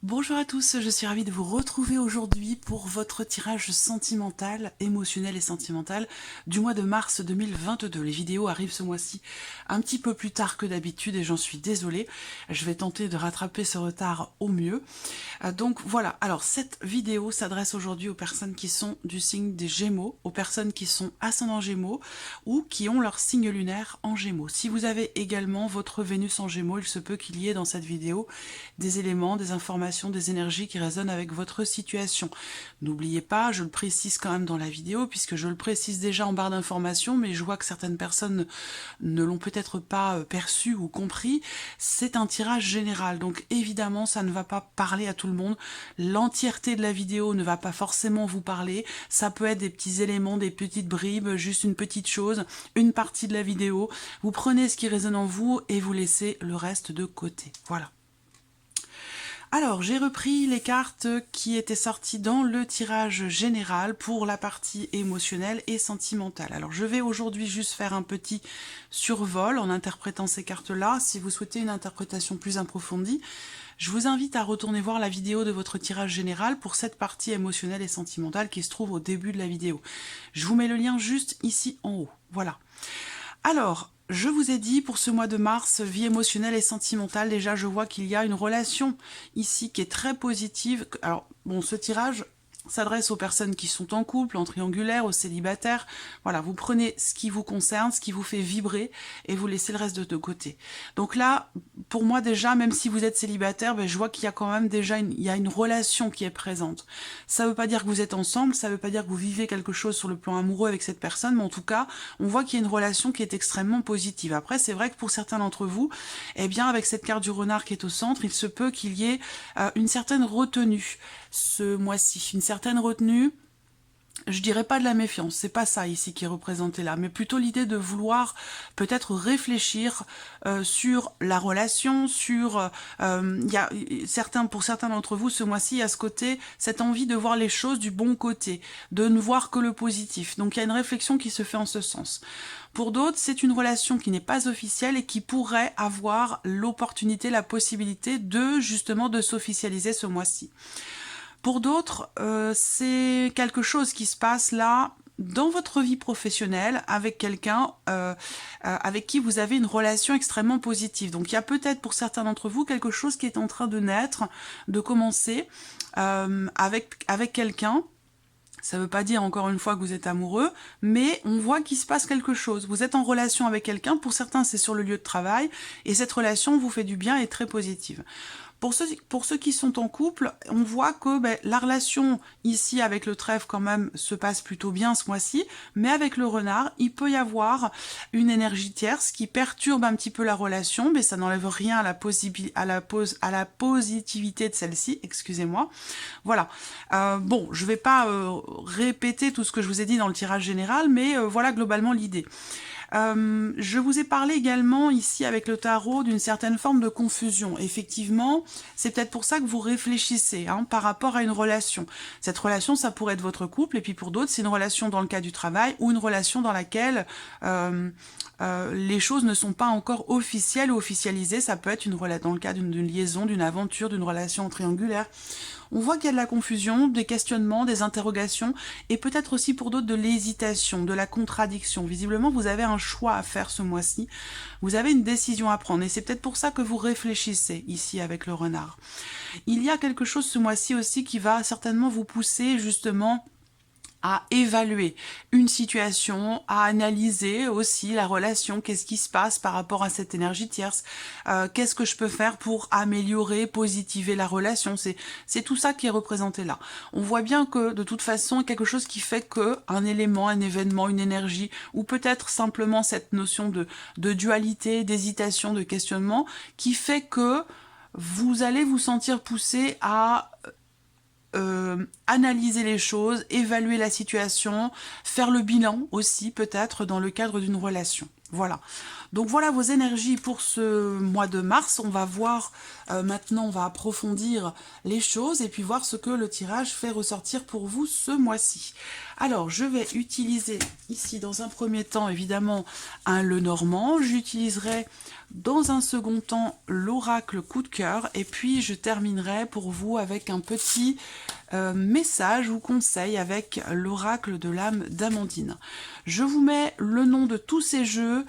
Bonjour à tous, je suis ravie de vous retrouver aujourd'hui pour votre tirage sentimental, émotionnel et sentimental du mois de mars 2022. Les vidéos arrivent ce mois-ci un petit peu plus tard que d'habitude et j'en suis désolée. Je vais tenter de rattraper ce retard au mieux. Donc voilà, alors cette vidéo s'adresse aujourd'hui aux personnes qui sont du signe des Gémeaux, aux personnes qui sont ascendant Gémeaux ou qui ont leur signe lunaire en Gémeaux. Si vous avez également votre Vénus en Gémeaux, il se peut qu'il y ait dans cette vidéo des éléments, des informations, des énergies qui résonnent avec votre situation. N'oubliez pas, je le précise quand même dans la vidéo, puisque je le précise déjà en barre d'informations, mais je vois que certaines personnes ne l'ont peut-être pas perçu ou compris, c'est un tirage général, donc évidemment ça ne va pas parler à tout le monde, l'entièreté de la vidéo ne va pas forcément vous parler, ça peut être des petits éléments, des petites bribes, juste une petite chose, une partie de la vidéo, vous prenez ce qui résonne en vous et vous laissez le reste de côté, voilà. Alors, j'ai repris les cartes qui étaient sorties dans le tirage général pour la partie émotionnelle et sentimentale. Alors, je vais aujourd'hui juste faire un petit survol en interprétant ces cartes-là. Si vous souhaitez une interprétation plus approfondie, je vous invite à retourner voir la vidéo de votre tirage général pour cette partie émotionnelle et sentimentale qui se trouve au début de la vidéo. Je vous mets le lien juste ici en haut. Voilà. Alors, je vous ai dit pour ce mois de mars, vie émotionnelle et sentimentale, déjà je vois qu'il y a une relation ici qui est très positive. Alors, bon, ce tirage s'adresse aux personnes qui sont en couple, en triangulaire, aux célibataires. Voilà, vous prenez ce qui vous concerne, ce qui vous fait vibrer, et vous laissez le reste de côté. Donc là, pour moi déjà, même si vous êtes célibataire, ben, je vois qu'il y a quand même déjà une relation qui est présente. Ça ne veut pas dire que vous êtes ensemble, ça ne veut pas dire que vous vivez quelque chose sur le plan amoureux avec cette personne, mais en tout cas, on voit qu'il y a une relation qui est extrêmement positive. Après, c'est vrai que pour certains d'entre vous, eh bien, avec cette carte du renard qui est au centre, il se peut qu'il y ait une certaine retenue ce mois-ci, une certaine retenue. Je dirais pas de la méfiance, c'est pas ça ici qui est représenté là, mais plutôt l'idée de vouloir peut-être réfléchir sur la relation, sur pour certains d'entre vous ce mois-ci, il y a ce côté, cette envie de voir les choses du bon côté, de ne voir que le positif. Donc il y a une réflexion qui se fait en ce sens. Pour d'autres, c'est une relation qui n'est pas officielle et qui pourrait avoir l'opportunité, la possibilité de justement de s'officialiser ce mois-ci. Pour d'autres, c'est quelque chose qui se passe là dans votre vie professionnelle avec quelqu'un avec qui vous avez une relation extrêmement positive. Donc il y a peut-être pour certains d'entre vous quelque chose qui est en train de naître, de commencer avec quelqu'un. Ça ne veut pas dire encore une fois que vous êtes amoureux, mais on voit qu'il se passe quelque chose. Vous êtes en relation avec quelqu'un, pour certains c'est sur le lieu de travail, et cette relation vous fait du bien et est très positive. Pour ceux qui sont en couple, on voit que la relation ici avec le trèfle quand même se passe plutôt bien ce mois-ci, mais avec le renard, il peut y avoir une énergie tierce qui perturbe un petit peu la relation, mais ça n'enlève rien à la positivité de celle-ci, excusez-moi. Voilà. Bon, je ne vais pas répéter tout ce que je vous ai dit dans le tirage général, mais voilà globalement l'idée. Je vous ai parlé également ici avec le tarot d'une certaine forme de confusion. Effectivement, c'est peut-être pour ça que vous réfléchissez par rapport à une relation. Cette relation, ça pourrait être votre couple, et puis pour d'autres, c'est une relation dans le cas du travail ou une relation dans laquelle les choses ne sont pas encore officielles ou officialisées. Ça peut être dans le cas d'une liaison, d'une aventure, d'une relation triangulaire. On voit qu'il y a de la confusion, des questionnements, des interrogations, et peut-être aussi pour d'autres de l'hésitation, de la contradiction. Visiblement, vous avez un choix à faire ce mois-ci, vous avez une décision à prendre, et c'est peut-être pour ça que vous réfléchissez ici avec le renard. Il y a quelque chose ce mois-ci aussi qui va certainement vous pousser justement à évaluer une situation, à analyser aussi la relation, qu'est-ce qui se passe par rapport à cette énergie tierce, qu'est-ce que je peux faire pour améliorer, positiver la relation, c'est tout ça qui est représenté là. On voit bien que de toute façon, quelque chose qui fait que un élément, un événement, une énergie, ou peut-être simplement cette notion de dualité, d'hésitation, de questionnement, qui fait que vous allez vous sentir poussé à analyser les choses, évaluer la situation, faire le bilan aussi peut-être dans le cadre d'une relation. Voilà. Donc voilà vos énergies pour ce mois de mars. On va voir, maintenant on va approfondir les choses et puis voir ce que le tirage fait ressortir pour vous ce mois-ci. Alors je vais utiliser ici dans un premier temps évidemment un Lenormand. J'utiliserai dans un second temps l'oracle coup de cœur et puis je terminerai pour vous avec un petit message ou conseil avec l'oracle de l'âme d'Amandine. Je vous mets le nom de tous ces jeux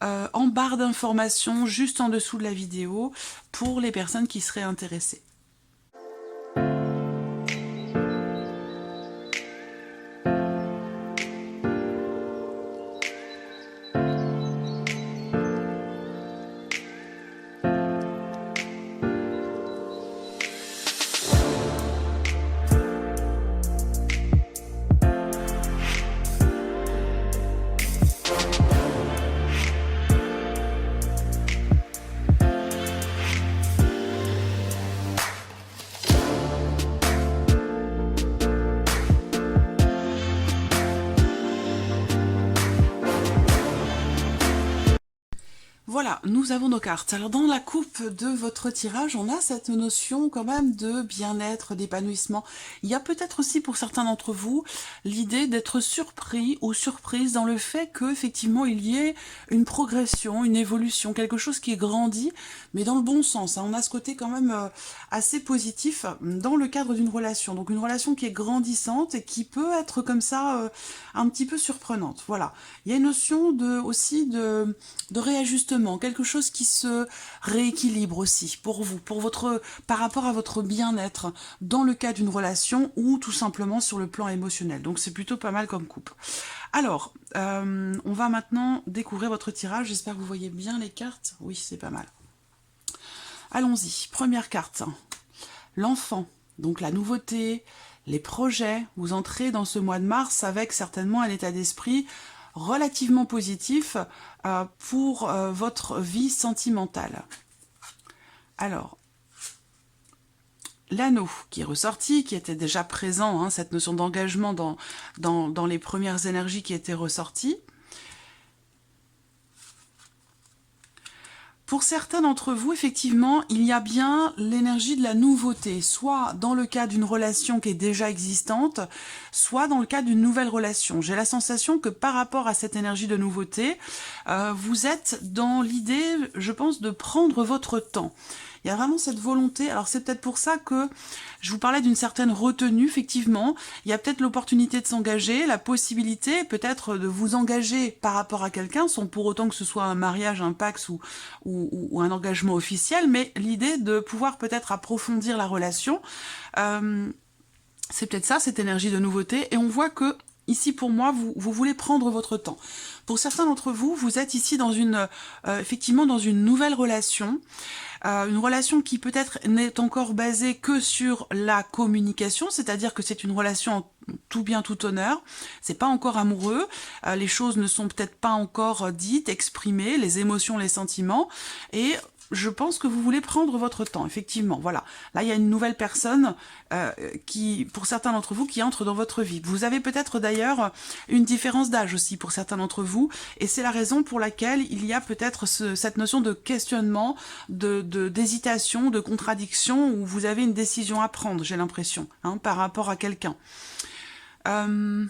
en barre d'informations juste en dessous de la vidéo pour les personnes qui seraient intéressées. Voilà, nous avons nos cartes. Alors dans la coupe de votre tirage, on a cette notion quand même de bien-être, d'épanouissement. Il y a peut-être aussi pour certains d'entre vous l'idée d'être surpris ou surprise dans le fait qu'effectivement il y ait une progression, une évolution, quelque chose qui est grandi, mais dans le bon sens. On a ce côté quand même assez positif dans le cadre d'une relation. Donc une relation qui est grandissante et qui peut être comme ça un petit peu surprenante. Voilà. Il y a une notion aussi de réajustement, quelque chose qui se rééquilibre aussi pour vous, par rapport à votre bien-être dans le cas d'une relation ou tout simplement sur le plan émotionnel. Donc c'est plutôt pas mal comme coupe. Alors, on va maintenant découvrir votre tirage. J'espère que vous voyez bien les cartes. Oui, c'est pas mal. Allons-y. Première carte. L'enfant. Donc la nouveauté, les projets. Vous entrez dans ce mois de mars avec certainement un état d'esprit relativement positif pour votre vie sentimentale. Alors, l'anneau qui est ressorti, qui était déjà présent, hein, cette notion d'engagement dans les premières énergies qui étaient ressorties. Pour certains d'entre vous, effectivement, il y a bien l'énergie de la nouveauté, soit dans le cas d'une relation qui est déjà existante, soit dans le cas d'une nouvelle relation. J'ai la sensation que par rapport à cette énergie de nouveauté, vous êtes dans l'idée, je pense, de prendre votre temps. Il y a vraiment cette volonté, alors c'est peut-être pour ça que je vous parlais d'une certaine retenue, effectivement. Il y a peut-être l'opportunité de s'engager, la possibilité peut-être de vous engager par rapport à quelqu'un, sans pour autant que ce soit un mariage, un pax ou un engagement officiel, mais l'idée de pouvoir peut-être approfondir la relation, c'est peut-être ça, cette énergie de nouveauté, et on voit que ici, pour moi, vous voulez prendre votre temps. Pour certains d'entre vous, vous êtes ici dans effectivement dans une nouvelle relation, une relation qui peut-être n'est encore basée que sur la communication, c'est-à-dire que c'est une relation en tout bien, tout honneur, c'est pas encore amoureux, les choses ne sont peut-être pas encore dites, exprimées, les émotions, les sentiments, et je pense que vous voulez prendre votre temps, effectivement, voilà. Là, il y a une nouvelle personne pour certains d'entre vous, qui entre dans votre vie. Vous avez peut-être d'ailleurs une différence d'âge aussi pour certains d'entre vous, et c'est la raison pour laquelle il y a peut-être cette notion de questionnement, d'hésitation, de contradiction, où vous avez une décision à prendre, j'ai l'impression, hein, par rapport à quelqu'un. Je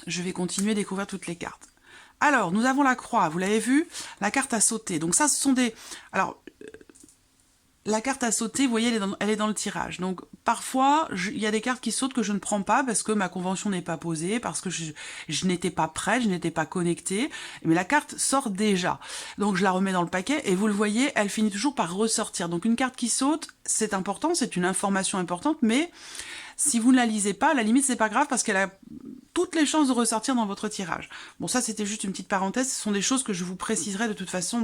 vais continuer à découvrir toutes les cartes. Alors, nous avons la croix, vous l'avez vu, la carte à sauter. Donc ça, ce sont des... Alors, la carte à sauter, vous voyez, elle est dans le tirage. Donc, parfois, il y a des cartes qui sautent que je ne prends pas parce que ma convention n'est pas posée, parce que je n'étais pas prête, je n'étais pas connectée. Mais la carte sort déjà. Donc, je la remets dans le paquet et vous le voyez, elle finit toujours par ressortir. Donc, une carte qui saute, c'est important, c'est une information importante, mais si vous ne la lisez pas, à la limite, c'est pas grave parce qu'elle a toutes les chances de ressortir dans votre tirage. Bon, ça, c'était juste une petite parenthèse. Ce sont des choses que je vous préciserai de toute façon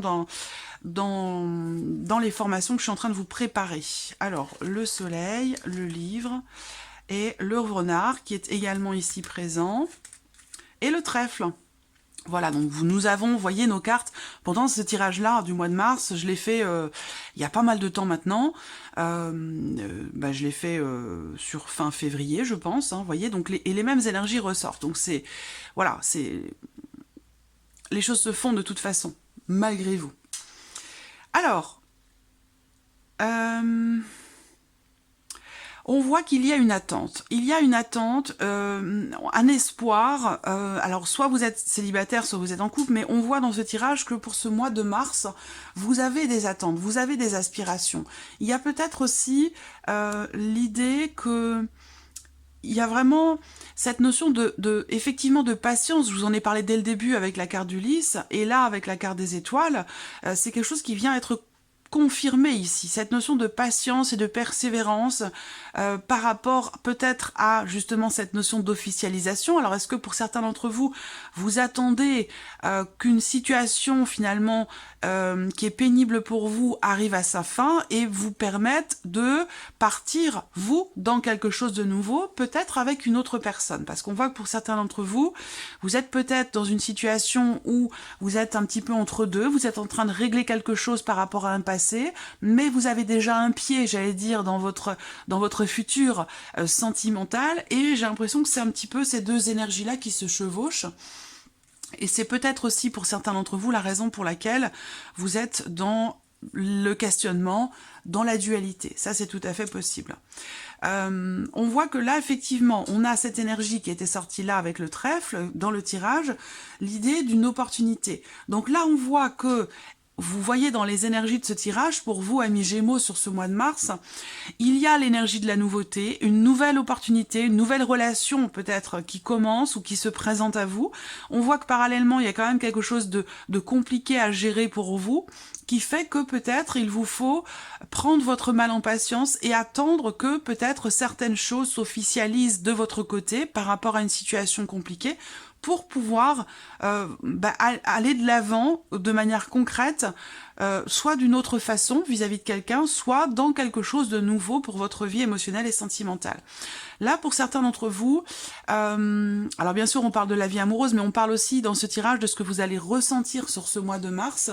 dans les formations que je suis en train de vous préparer. Alors, le soleil, le livre et le renard qui est également ici présent et le trèfle. Voilà, donc nous avons, vous voyez, nos cartes. Pendant ce tirage-là du mois de mars, je l'ai fait il y a pas mal de temps maintenant. Je l'ai fait sur fin février, je pense. Hein, vous voyez, donc les mêmes énergies ressortent. Donc c'est, voilà, c'est les choses se font de toute façon, malgré vous. Alors, on voit qu'il y a une attente. Il y a une attente, un espoir. Alors, soit vous êtes célibataire, soit vous êtes en couple, mais on voit dans ce tirage que pour ce mois de mars, vous avez des attentes, vous avez des aspirations. Il y a peut-être aussi l'idée que il y a vraiment cette notion effectivement de patience. Je vous en ai parlé dès le début avec la carte du lys, et là avec la carte des étoiles, c'est quelque chose qui vient être confirmé ici, cette notion de patience et de persévérance par rapport peut-être à justement cette notion d'officialisation. Alors est-ce que pour certains d'entre vous, vous attendez qu'une situation finalement qui est pénible pour vous arrive à sa fin et vous permette de partir, vous, dans quelque chose de nouveau, peut-être avec une autre personne? Parce qu'on voit que pour certains d'entre vous, vous êtes peut-être dans une situation où vous êtes un petit peu entre deux, vous êtes en train de régler quelque chose par rapport à un passé, mais vous avez déjà un pied, j'allais dire, dans votre futur sentimental, et j'ai l'impression que c'est un petit peu ces deux énergies-là qui se chevauchent. Et c'est peut-être aussi pour certains d'entre vous la raison pour laquelle vous êtes dans le questionnement, dans la dualité. Ça, c'est tout à fait possible. On voit que là, effectivement, on a cette énergie qui était sortie là avec le trèfle, dans le tirage, l'idée d'une opportunité. Donc là, on voit que vous voyez dans les énergies de ce tirage, pour vous, amis Gémeaux, sur ce mois de mars, il y a l'énergie de la nouveauté, une nouvelle opportunité, une nouvelle relation peut-être qui commence ou qui se présente à vous. On voit que parallèlement, il y a quand même quelque chose de compliqué à gérer pour vous, qui fait que peut-être il vous faut prendre votre mal en patience et attendre que peut-être certaines choses s'officialisent de votre côté par rapport à une situation compliquée, pour pouvoir aller de l'avant de manière concrète, soit d'une autre façon vis-à-vis de quelqu'un, soit dans quelque chose de nouveau pour votre vie émotionnelle et sentimentale. Là, pour certains d'entre vous, alors bien sûr on parle de la vie amoureuse, mais on parle aussi dans ce tirage de ce que vous allez ressentir sur ce mois de mars,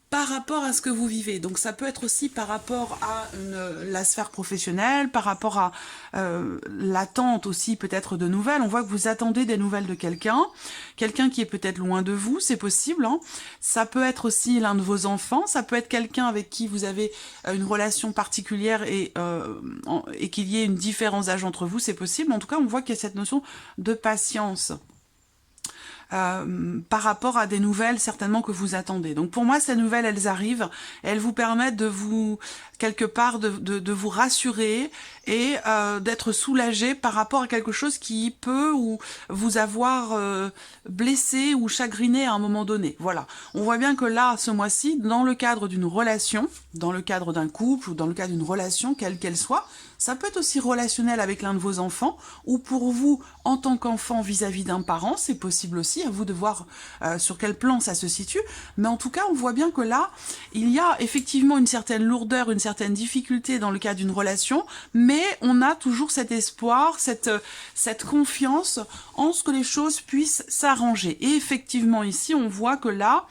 par rapport à ce que vous vivez. Donc ça peut être aussi par rapport à la sphère professionnelle, par rapport à l'attente aussi peut-être de nouvelles. On voit que vous attendez des nouvelles de quelqu'un qui est peut-être loin de vous, c'est possible. Hein. Ça peut être aussi l'un de vos enfants, ça peut être quelqu'un avec qui vous avez une relation particulière et qu'il y ait une différence d'âge entre vous, c'est possible. En tout cas, on voit qu'il y a cette notion de patience. Par rapport à des nouvelles certainement que vous attendez. Donc pour moi, ces nouvelles, elles arrivent, et elles vous permettent de vous, quelque part, de vous rassurer et d'être soulagé par rapport à quelque chose qui peut ou vous avoir blessé ou chagriné à un moment donné. Voilà. On voit bien que là, ce mois-ci, dans le cadre d'une relation, dans le cadre d'un couple ou dans le cadre d'une relation, quelle qu'elle soit, ça peut être aussi relationnel avec l'un de vos enfants, ou pour vous, en tant qu'enfant vis-à-vis d'un parent, c'est possible aussi, à vous de voir sur quel plan ça se situe, mais en tout cas, on voit bien que là, il y a effectivement une certaine lourdeur, une certaine difficulté dans le cadre d'une relation, mais on a toujours cet espoir, cette confiance en ce que les choses puissent s'arranger. Et effectivement, ici, on voit que là,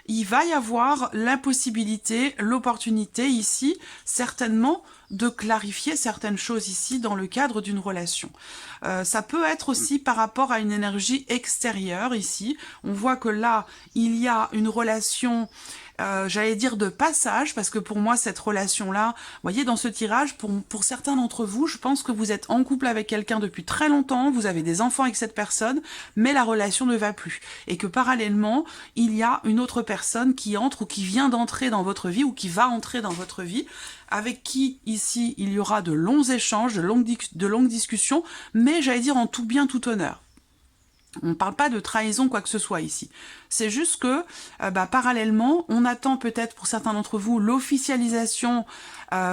il va y avoir la possibilité, l'opportunité ici, certainement, de clarifier certaines choses ici dans le cadre d'une relation. Ça peut être aussi par rapport à une énergie extérieure ici. On voit que là, il y a une relation, j'allais dire de passage, parce que pour moi, cette relation-là, vous voyez, dans ce tirage, pour certains d'entre vous, je pense que vous êtes en couple avec quelqu'un depuis très longtemps, vous avez des enfants avec cette personne, mais la relation ne va plus. Et que parallèlement, il y a une autre personne qui entre ou qui vient d'entrer dans votre vie ou qui va entrer dans votre vie, avec qui, ici, il y aura de longs échanges, de longues discussions, mais j'allais dire en tout bien, tout honneur. On ne parle pas de trahison, quoi que ce soit ici. C'est juste que, parallèlement, on attend peut-être pour certains d'entre vous l'officialisation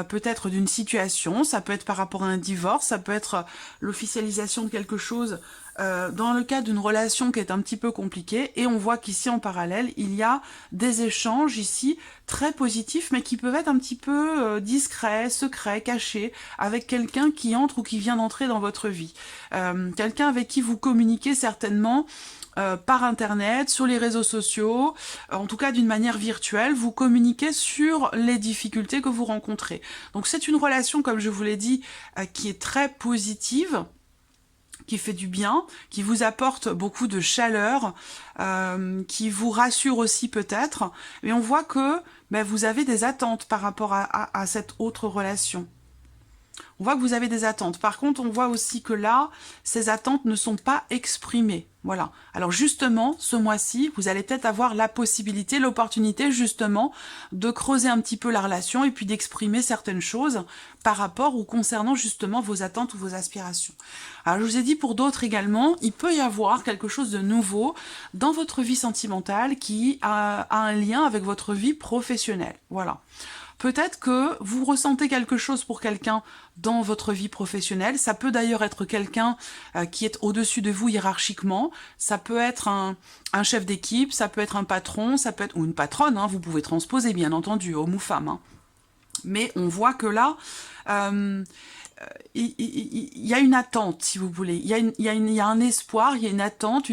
peut-être d'une situation. Ça peut être par rapport à un divorce, ça peut être l'officialisation de quelque chose dans le cadre d'une relation qui est un petit peu compliquée. Et on voit qu'ici, en parallèle, il y a des échanges ici très positifs, mais qui peuvent être un petit peu discrets, secrets, cachés, avec quelqu'un qui entre ou qui vient d'entrer dans votre vie. Quelqu'un avec qui vous communiquez certainement par internet, sur les réseaux sociaux, en tout cas d'une manière virtuelle, vous communiquez sur les difficultés que vous rencontrez. Donc c'est une relation, comme je vous l'ai dit, qui est très positive, qui fait du bien, qui vous apporte beaucoup de chaleur, qui vous rassure aussi peut-être, mais on voit que vous avez des attentes par rapport à cette autre relation. On voit que vous avez des attentes. Par contre, on voit aussi que là, ces attentes ne sont pas exprimées. Voilà. Alors justement, ce mois-ci, vous allez peut-être avoir la possibilité, l'opportunité justement de creuser un petit peu la relation et puis d'exprimer certaines choses par rapport ou concernant justement vos attentes ou vos aspirations. Alors je vous ai dit pour d'autres également, il peut y avoir quelque chose de nouveau dans votre vie sentimentale qui a un lien avec votre vie professionnelle. Voilà. Peut-être que vous ressentez quelque chose pour quelqu'un dans votre vie professionnelle. Ça peut d'ailleurs être quelqu'un qui est au-dessus de vous hiérarchiquement. Ça peut être un chef d'équipe, ça peut être un patron, ça peut être ou une patronne. Hein, vous pouvez transposer, bien entendu, homme ou femme. Hein. Mais on voit que là, il y a une attente, si vous voulez. Il y a un espoir, il y a une attente,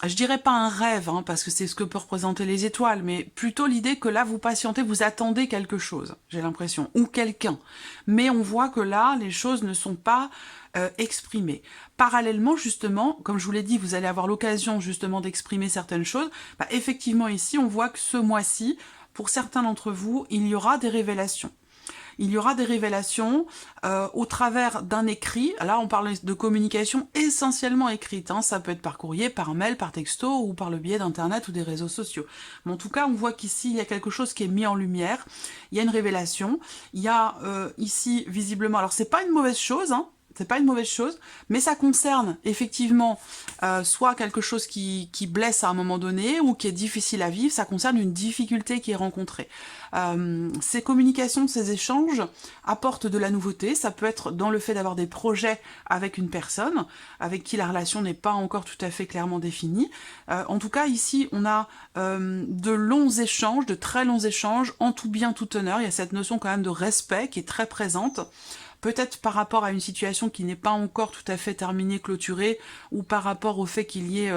je dirais pas un rêve, hein, parce que c'est ce que peut représenter les étoiles, mais plutôt l'idée que là, vous patientez, vous attendez quelque chose, j'ai l'impression, ou quelqu'un. Mais on voit que là, les choses ne sont pas exprimées. Parallèlement, justement, comme je vous l'ai dit, vous allez avoir l'occasion justement d'exprimer certaines choses. Effectivement, ici, on voit que ce mois-ci, pour certains d'entre vous, il y aura des révélations. Il y aura des révélations au travers d'un écrit. Là, on parle de communication essentiellement écrite. Hein. Ça peut être par courrier, par mail, par texto ou par le biais d'Internet ou des réseaux sociaux. Mais en tout cas, on voit qu'ici, il y a quelque chose qui est mis en lumière. Il y a une révélation. Il y a ici, visiblement... Alors, c'est pas une mauvaise chose, hein. C'est pas une mauvaise chose, mais ça concerne effectivement soit quelque chose qui blesse à un moment donné ou qui est difficile à vivre, ça concerne une difficulté qui est rencontrée. Ces communications, ces échanges apportent de la nouveauté, ça peut être dans le fait d'avoir des projets avec une personne avec qui la relation n'est pas encore tout à fait clairement définie. En tout cas, ici, on a de longs échanges, de très longs échanges, en tout bien, tout honneur. Il y a cette notion quand même de respect qui est très présente. Peut-être par rapport à une situation qui n'est pas encore tout à fait terminée, clôturée, ou par rapport au fait qu'il y ait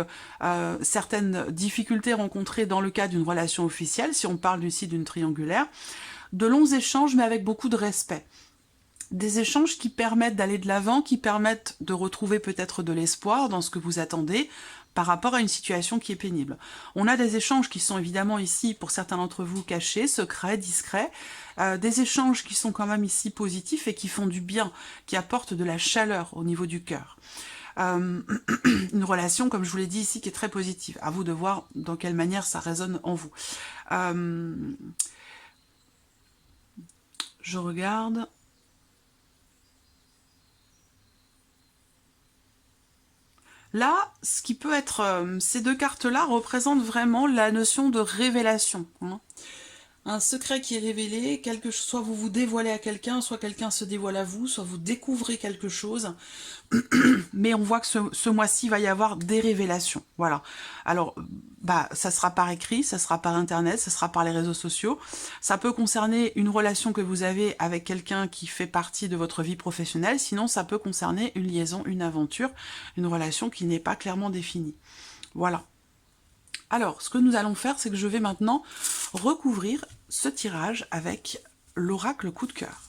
certaines difficultés rencontrées dans le cadre d'une relation officielle, si on parle ici d'une triangulaire. De longs échanges, mais avec beaucoup de respect. Des échanges qui permettent d'aller de l'avant, qui permettent de retrouver peut-être de l'espoir dans ce que vous attendez, par rapport à une situation qui est pénible. On a des échanges qui sont évidemment ici, pour certains d'entre vous, cachés, secrets, discrets, des échanges qui sont quand même ici positifs et qui font du bien, qui apportent de la chaleur au niveau du cœur. Une relation, comme je vous l'ai dit ici, qui est très positive. À vous de voir dans quelle manière ça résonne en vous. Je regarde... Là, ce qui peut être... ces deux cartes-là représentent vraiment la notion de révélation. Hein. Un secret qui est révélé, soit vous vous dévoilez à quelqu'un, soit quelqu'un se dévoile à vous, soit vous découvrez quelque chose. Mais on voit que ce mois-ci, il va y avoir des révélations. Voilà. Alors, ça sera par écrit, ça sera par Internet, ça sera par les réseaux sociaux. Ça peut concerner une relation que vous avez avec quelqu'un qui fait partie de votre vie professionnelle. Sinon, ça peut concerner une liaison, une aventure, une relation qui n'est pas clairement définie. Voilà. Alors, ce que nous allons faire, c'est que je vais maintenant recouvrir ce tirage avec l'oracle coup de cœur.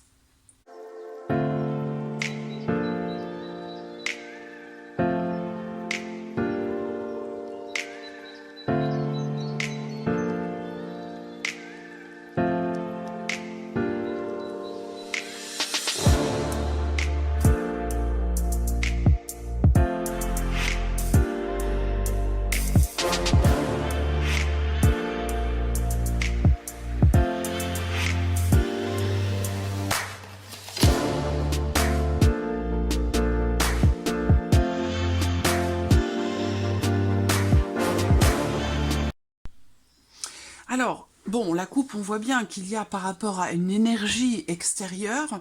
Alors, bon, la coupe, on voit bien qu'il y a par rapport à une énergie extérieure,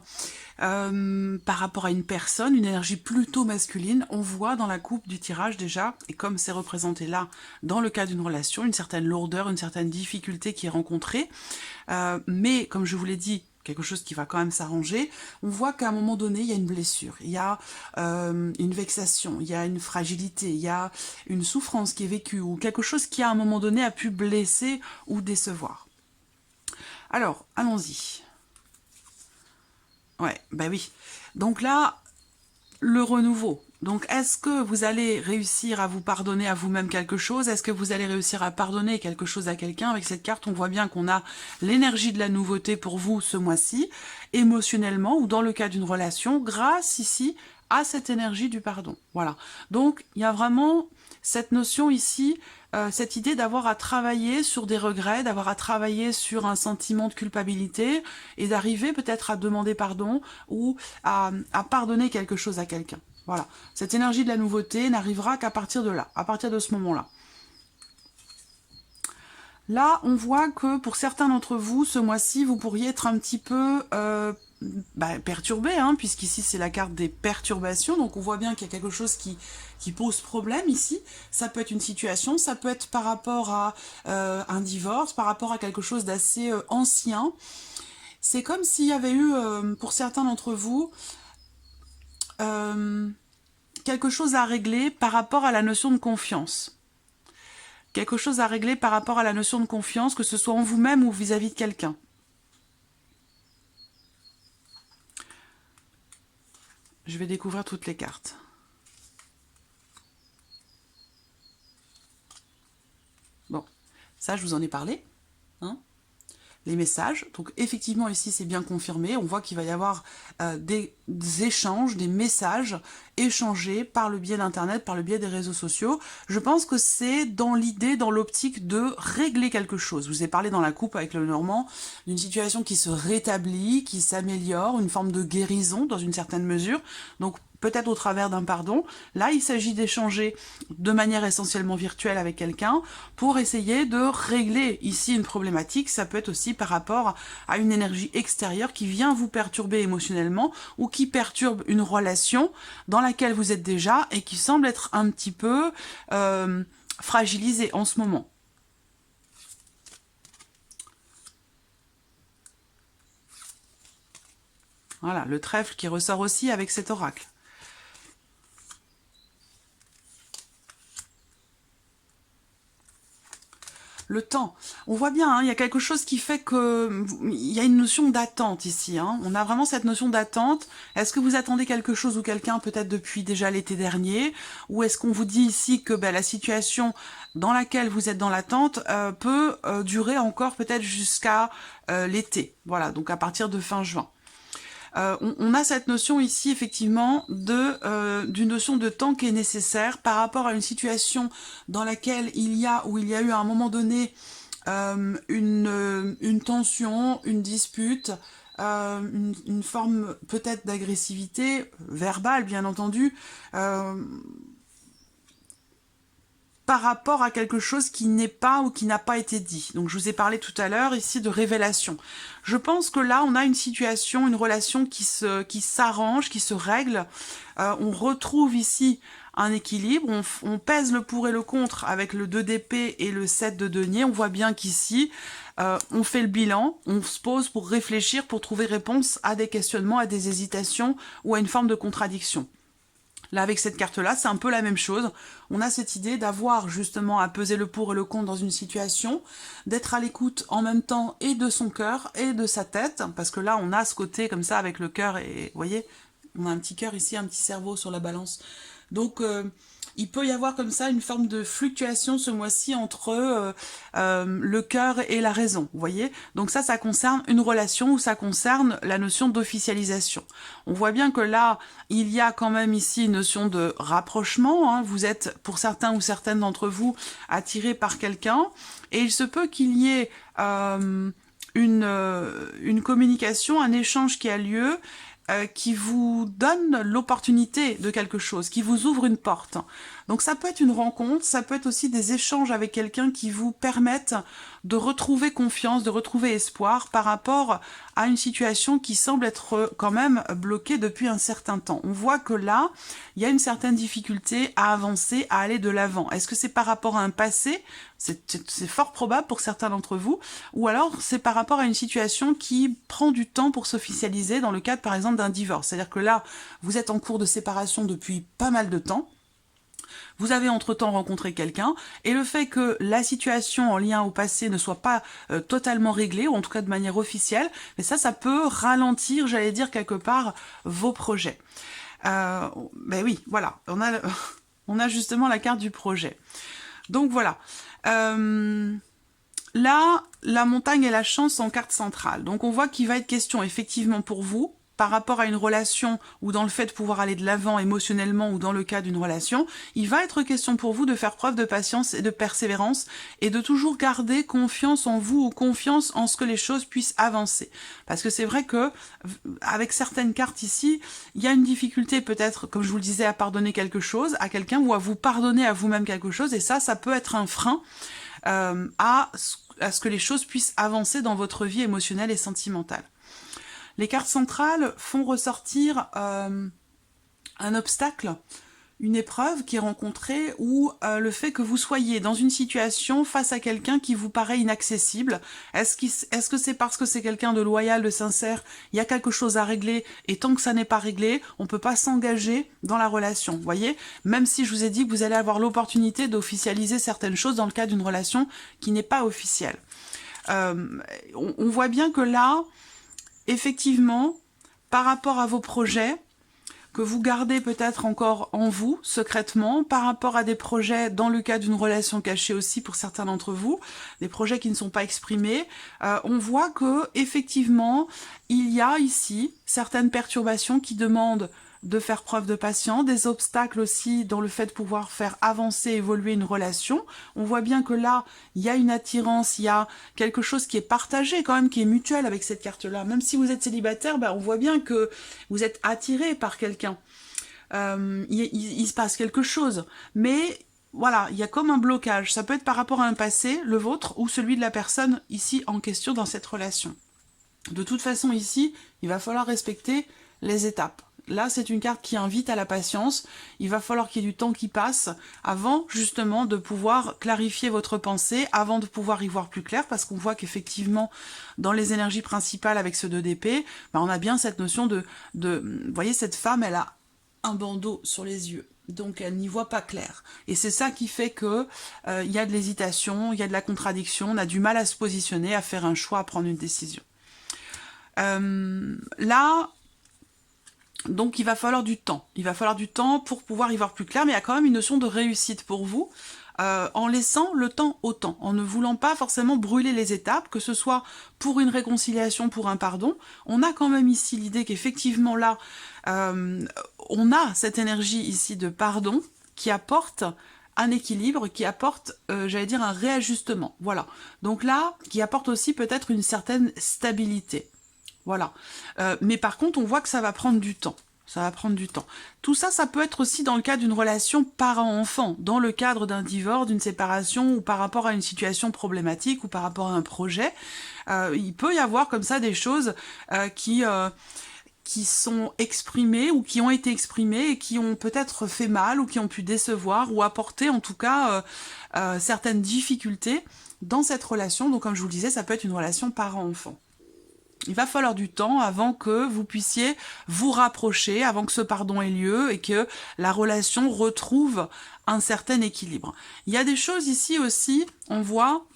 par rapport à une personne, une énergie plutôt masculine, on voit dans la coupe du tirage déjà, et comme c'est représenté là, dans le cas d'une relation, une certaine lourdeur, une certaine difficulté qui est rencontrée, mais comme je vous l'ai dit, quelque chose qui va quand même s'arranger, on voit qu'à un moment donné, il y a une blessure, il y a une vexation, il y a une fragilité, il y a une souffrance qui est vécue, ou quelque chose qui à un moment donné a pu blesser ou décevoir. Alors, allons-y. Ouais, bah oui. Donc là, le renouveau. Donc, est-ce que vous allez réussir à vous pardonner à vous-même quelque chose? Est-ce que vous allez réussir à pardonner quelque chose à quelqu'un? Avec cette carte, on voit bien qu'on a l'énergie de la nouveauté pour vous ce mois-ci, émotionnellement ou dans le cas d'une relation, grâce ici à cette énergie du pardon. Voilà. Donc, il y a vraiment cette notion ici, cette idée d'avoir à travailler sur des regrets, d'avoir à travailler sur un sentiment de culpabilité et d'arriver peut-être à demander pardon ou à pardonner quelque chose à quelqu'un. Voilà. Cette énergie de la nouveauté n'arrivera qu'à partir de là, à partir de ce moment-là. Là, on voit que pour certains d'entre vous, ce mois-ci, vous pourriez être un petit peu perturbé, hein, puisqu'ici c'est la carte des perturbations, donc on voit bien qu'il y a quelque chose qui pose problème ici. Ça peut être une situation, ça peut être par rapport à un divorce, par rapport à quelque chose d'assez ancien. C'est comme s'il y avait eu, pour certains d'entre vous, quelque chose à régler par rapport à la notion de confiance. Quelque chose à régler par rapport à la notion de confiance, que ce soit en vous-même ou vis-à-vis de quelqu'un. Je vais découvrir toutes les cartes. Bon, ça je vous en ai parlé. Hein, les messages. Donc effectivement ici c'est bien confirmé, on voit qu'il va y avoir des échanges, des messages échangés par le biais d'internet, par le biais des réseaux sociaux. Je pense que c'est dans l'idée, dans l'optique de régler quelque chose. Je vous ai parlé dans la coupe avec le Normand d'une situation qui se rétablit, qui s'améliore, une forme de guérison dans une certaine mesure. Donc peut-être au travers d'un pardon. Là, il s'agit d'échanger de manière essentiellement virtuelle avec quelqu'un pour essayer de régler ici une problématique. Ça peut être aussi par rapport à une énergie extérieure qui vient vous perturber émotionnellement ou qui perturbe une relation dans laquelle vous êtes déjà et qui semble être un petit peu fragilisée en ce moment. Voilà, le trèfle qui ressort aussi avec cet oracle. Le temps. On voit bien, hein, il y a quelque chose qui fait que il y a une notion d'attente ici. Hein. On a vraiment cette notion d'attente. Est-ce que vous attendez quelque chose ou quelqu'un peut-être depuis déjà l'été dernier? Ou est-ce qu'on vous dit ici que la situation dans laquelle vous êtes dans l'attente peut durer encore peut-être jusqu'à l'été? Voilà, donc à partir de fin juin. On a cette notion ici effectivement d'une notion de temps qui est nécessaire par rapport à une situation dans laquelle il y a eu à un moment donné une tension, une dispute, une forme peut-être d'agressivité verbale bien entendu, par rapport à quelque chose qui n'est pas ou qui n'a pas été dit. Donc je vous ai parlé tout à l'heure ici de révélation. Je pense que là on a une situation, une relation qui s'arrange, qui se règle. On retrouve ici un équilibre, on pèse le pour et le contre avec le 2 d'épée et le 7 de denier. On voit bien qu'ici on fait le bilan, on se pose pour réfléchir, pour trouver réponse à des questionnements, à des hésitations ou à une forme de contradiction. Là, avec cette carte-là, c'est un peu la même chose. On a cette idée d'avoir justement à peser le pour et le contre dans une situation, d'être à l'écoute en même temps et de son cœur et de sa tête, parce que là, on a ce côté comme ça avec le cœur et, vous voyez, on a un petit cœur ici, un petit cerveau sur la balance. Donc, il peut y avoir comme ça une forme de fluctuation ce mois-ci entre le cœur et la raison, vous voyez. Donc ça concerne une relation ou ça concerne la notion d'officialisation. On voit bien que là, il y a quand même ici une notion de rapprochement. Hein. Vous êtes, pour certains ou certaines d'entre vous, attirés par quelqu'un et il se peut qu'il y ait une communication, un échange qui a lieu qui vous donne l'opportunité de quelque chose, qui vous ouvre une porte. Donc ça peut être une rencontre, ça peut être aussi des échanges avec quelqu'un qui vous permettent de retrouver confiance, de retrouver espoir par rapport à une situation qui semble être quand même bloquée depuis un certain temps. On voit que là, il y a une certaine difficulté à avancer, à aller de l'avant. Est-ce que c'est par rapport à un passé? C'est fort probable pour certains d'entre vous. Ou alors, c'est par rapport à une situation qui prend du temps pour s'officialiser dans le cadre, par exemple, d'un divorce. C'est-à-dire que là, vous êtes en cours de séparation depuis pas mal de temps. vous avez entre-temps rencontré quelqu'un, et le fait que la situation en lien au passé ne soit pas totalement réglée, ou en tout cas de manière officielle, mais ça peut ralentir, j'allais dire quelque part, vos projets. Ben oui, voilà, on a justement la carte du projet. Donc voilà. Là, la montagne et la chance en carte centrale. Donc on voit qu'il va être question effectivement pour vous, par rapport à une relation ou dans le fait de pouvoir aller de l'avant émotionnellement ou dans le cas d'une relation, il va être question pour vous de faire preuve de patience et de persévérance et de toujours garder confiance en vous ou confiance en ce que les choses puissent avancer. Parce que c'est vrai que avec certaines cartes ici, il y a une difficulté peut-être, comme je vous le disais, à pardonner quelque chose à quelqu'un ou à vous pardonner à vous-même quelque chose, et ça peut être un frein à ce que les choses puissent avancer dans votre vie émotionnelle et sentimentale. Les cartes centrales font ressortir un obstacle, une épreuve qui est rencontrée, ou le fait que vous soyez dans une situation face à quelqu'un qui vous paraît inaccessible. Est-ce que c'est parce que c'est quelqu'un de loyal, de sincère, il y a quelque chose à régler, et tant que ça n'est pas réglé, on ne peut pas s'engager dans la relation, vous voyez? Même si je vous ai dit que vous allez avoir l'opportunité d'officialiser certaines choses dans le cas d'une relation qui n'est pas officielle. On voit bien que là, effectivement, par rapport à vos projets, que vous gardez peut-être encore en vous, secrètement, par rapport à des projets dans le cas d'une relation cachée aussi pour certains d'entre vous, des projets qui ne sont pas exprimés, on voit que effectivement, il y a ici certaines perturbations qui demandent de faire preuve de patience, des obstacles aussi dans le fait de pouvoir faire avancer, évoluer une relation. On voit bien que là, il y a une attirance, il y a quelque chose qui est partagé quand même, qui est mutuel avec cette carte-là. Même si vous êtes célibataire, on voit bien que vous êtes attiré par quelqu'un. Il se passe quelque chose. Mais voilà, il y a comme un blocage. Ça peut être par rapport à un passé, le vôtre, ou celui de la personne ici en question dans cette relation. De toute façon, ici, il va falloir respecter les étapes. Là, c'est une carte qui invite à la patience. Il va falloir qu'il y ait du temps qui passe avant, justement, de pouvoir clarifier votre pensée, avant de pouvoir y voir plus clair, parce qu'on voit qu'effectivement, dans les énergies principales avec ce 2 d'épée, on a bien cette notion de... Vous voyez, cette femme, elle a un bandeau sur les yeux. Donc, elle n'y voit pas clair. Et c'est ça qui fait que il y a de l'hésitation, il y a de la contradiction, on a du mal à se positionner, à faire un choix, à prendre une décision. Là... Donc il va falloir du temps. Il va falloir du temps pour pouvoir y voir plus clair, mais il y a quand même une notion de réussite pour vous, en laissant le temps au temps, en ne voulant pas forcément brûler les étapes, que ce soit pour une réconciliation, pour un pardon. On a quand même ici l'idée qu'effectivement là, on a cette énergie ici de pardon qui apporte un équilibre, qui apporte, j'allais dire, un réajustement. Voilà. Donc là, qui apporte aussi peut-être une certaine stabilité. Voilà. Mais par contre, on voit que ça va prendre du temps. Ça va prendre du temps. Tout ça, ça peut être aussi dans le cadre d'une relation parent-enfant, dans le cadre d'un divorce, d'une séparation, ou par rapport à une situation problématique, ou par rapport à un projet. Il peut y avoir comme ça des choses qui sont exprimées, ou qui ont été exprimées, et qui ont peut-être fait mal, ou qui ont pu décevoir, ou apporter en tout cas certaines difficultés dans cette relation. Donc comme je vous le disais, ça peut être une relation parent-enfant. Il va falloir du temps avant que vous puissiez vous rapprocher, avant que ce pardon ait lieu et que la relation retrouve un certain équilibre. Il y a des choses ici aussi, on voit,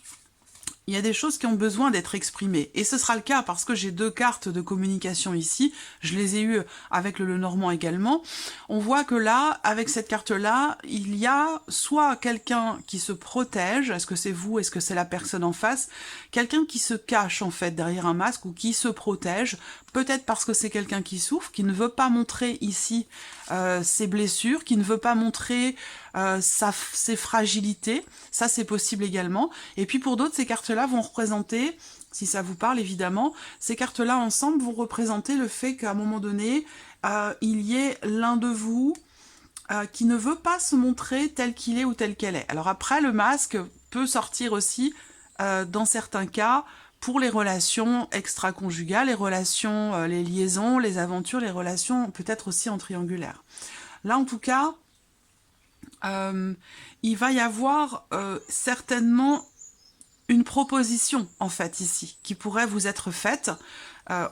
il y a des choses qui ont besoin d'être exprimées. Et ce sera le cas parce que j'ai 2 cartes de communication ici. Je les ai eues avec le Lenormand également. On voit que là, avec cette carte-là, il y a soit quelqu'un qui se protège. Est-ce que c'est vous? Est-ce que c'est la personne en face? Quelqu'un qui se cache en fait derrière un masque ou qui se protège. Peut-être parce que c'est quelqu'un qui souffre, qui ne veut pas montrer ici ses blessures, qui ne veut pas montrer ses fragilités. Ça, c'est possible également. Et puis pour d'autres, ces cartes-là vont représenter, si ça vous parle évidemment, ces cartes-là ensemble vont représenter le fait qu'à un moment donné, il y ait l'un de vous qui ne veut pas se montrer tel qu'il est ou tel qu'elle est. Alors après, le masque peut sortir aussi, dans certains cas, pour les relations extra-conjugales, les relations, les liaisons, les aventures, les relations peut-être aussi en triangulaire. Là, en tout cas, il va y avoir certainement une proposition, en fait, ici, qui pourrait vous être faite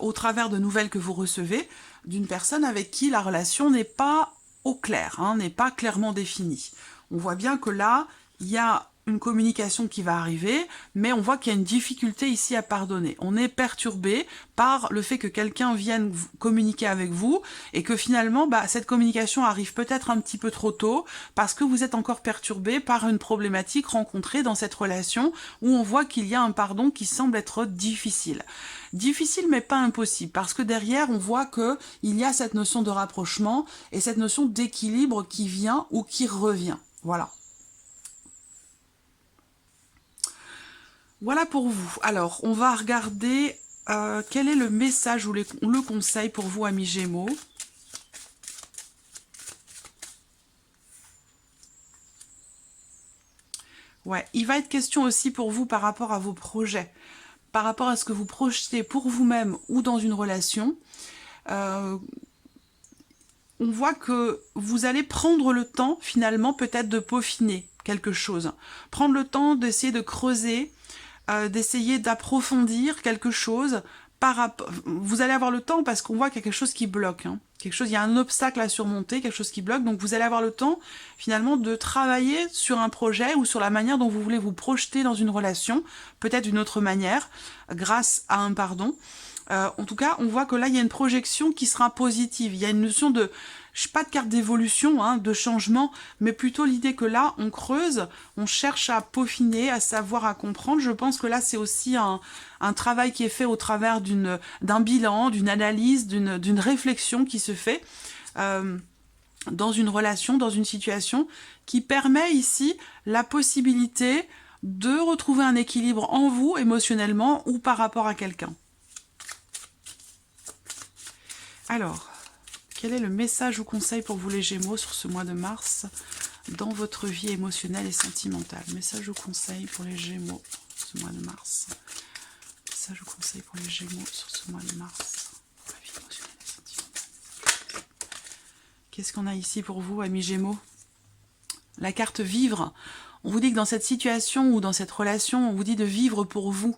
au travers de nouvelles que vous recevez d'une personne avec qui la relation n'est pas au clair, n'est pas clairement définie. On voit bien que là, il y a une communication qui va arriver, mais on voit qu'il y a une difficulté ici à pardonner. On est perturbé par le fait que quelqu'un vienne communiquer avec vous et que finalement, cette communication arrive peut-être un petit peu trop tôt parce que vous êtes encore perturbé par une problématique rencontrée dans cette relation où on voit qu'il y a un pardon qui semble être difficile. Difficile mais pas impossible, parce que derrière on voit qu'il y a cette notion de rapprochement et cette notion d'équilibre qui vient ou qui revient. Voilà. Voilà pour vous. Alors, on va regarder quel est le message ou le conseil pour vous, amis Gémeaux. Ouais, il va être question aussi pour vous par rapport à vos projets, par rapport à ce que vous projetez pour vous-même ou dans une relation. On voit que vous allez prendre le temps, finalement, peut-être de peaufiner quelque chose. Prendre le temps d'essayer de creuser, d'essayer d'approfondir quelque chose. Vous allez avoir le temps parce qu'on voit qu'il y a quelque chose qui bloque. Hein. Il y a un obstacle à surmonter, quelque chose qui bloque. Donc vous allez avoir le temps, finalement, de travailler sur un projet ou sur la manière dont vous voulez vous projeter dans une relation, peut-être d'une autre manière, grâce à un pardon. En tout cas, on voit que là, il y a une projection qui sera positive. Il y a une notion de, pas de carte d'évolution, hein, de changement, mais plutôt l'idée que là, on creuse, on cherche à peaufiner, à savoir, à comprendre. Je pense que là, c'est aussi un travail qui est fait au travers d'un bilan, d'une analyse, d'une réflexion qui se fait dans une relation, dans une situation, qui permet ici la possibilité de retrouver un équilibre en vous, émotionnellement, ou par rapport à quelqu'un. Alors, quel est le message ou conseil pour vous les Gémeaux sur ce mois de mars dans votre vie émotionnelle et sentimentale? Message ou conseil pour les Gémeaux ce mois de mars. Message ou conseil pour les Gémeaux sur ce mois de mars pour la vie émotionnelle et sentimentale. Qu'est-ce qu'on a ici pour vous, amis Gémeaux? La carte vivre. On vous dit que dans cette situation ou dans cette relation, on vous dit de vivre pour vous,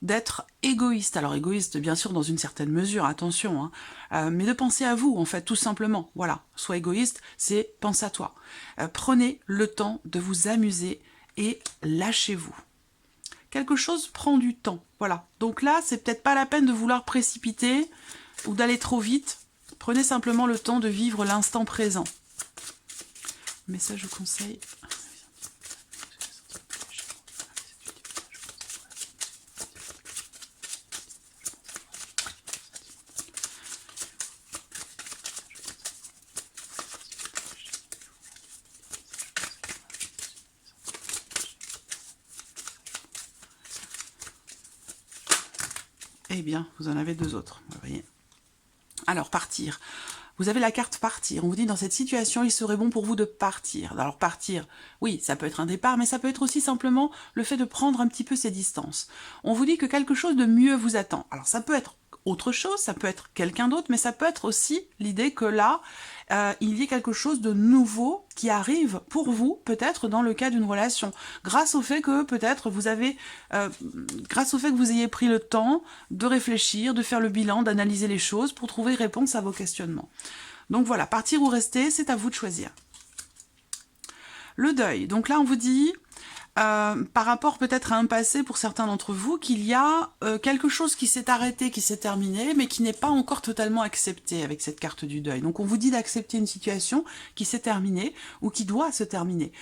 d'être égoïste. Alors égoïste, bien sûr, dans une certaine mesure, attention, hein, mais de penser à vous, en fait, tout simplement. Voilà, sois égoïste, c'est pense à toi. Prenez le temps de vous amuser et lâchez-vous. Quelque chose prend du temps, voilà. Donc là, c'est peut-être pas la peine de vouloir précipiter ou d'aller trop vite. Prenez simplement le temps de vivre l'instant présent. Message ou conseil. Eh bien, vous en avez deux autres, vous voyez. Alors, partir. Vous avez la carte partir. On vous dit, dans cette situation, il serait bon pour vous de partir. Alors, partir, oui, ça peut être un départ, mais ça peut être aussi simplement le fait de prendre un petit peu ses distances. On vous dit que quelque chose de mieux vous attend. Alors, ça peut être autre chose, ça peut être quelqu'un d'autre, mais ça peut être aussi l'idée que là, il y ait quelque chose de nouveau qui arrive pour vous, peut-être dans le cas d'une relation, grâce au fait que peut-être vous avez, grâce au fait que vous ayez pris le temps de réfléchir, de faire le bilan, d'analyser les choses pour trouver réponse à vos questionnements. Donc voilà, partir ou rester, c'est à vous de choisir. Le deuil, donc là on vous dit, par rapport peut-être à un passé pour certains d'entre vous, qu'il y a quelque chose qui s'est arrêté, qui s'est terminé, mais qui n'est pas encore totalement accepté avec cette carte du deuil. Donc on vous dit d'accepter une situation qui s'est terminée ou qui doit se terminer.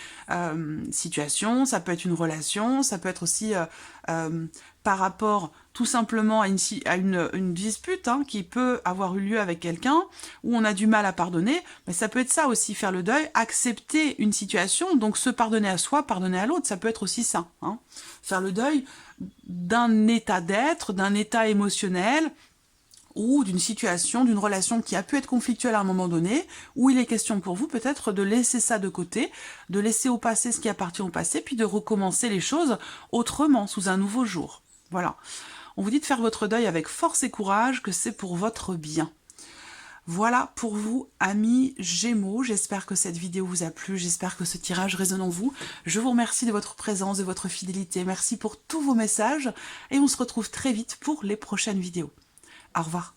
Situation, ça peut être une relation, ça peut être aussi par rapport tout simplement à une dispute hein, qui peut avoir eu lieu avec quelqu'un, où on a du mal à pardonner, mais ça peut être ça aussi, faire le deuil, accepter une situation, donc se pardonner à soi, pardonner à l'autre, ça peut être aussi ça. Hein. Faire le deuil d'un état d'être, d'un état émotionnel, ou d'une situation, d'une relation qui a pu être conflictuelle à un moment donné, où il est question pour vous peut-être de laisser ça de côté, de laisser au passé ce qui appartient au passé, puis de recommencer les choses autrement, sous un nouveau jour. Voilà. On vous dit de faire votre deuil avec force et courage, que c'est pour votre bien. Voilà pour vous, amis Gémeaux. J'espère que cette vidéo vous a plu, j'espère que ce tirage résonne en vous. Je vous remercie de votre présence, de votre fidélité. Merci pour tous vos messages et on se retrouve très vite pour les prochaines vidéos. Au revoir.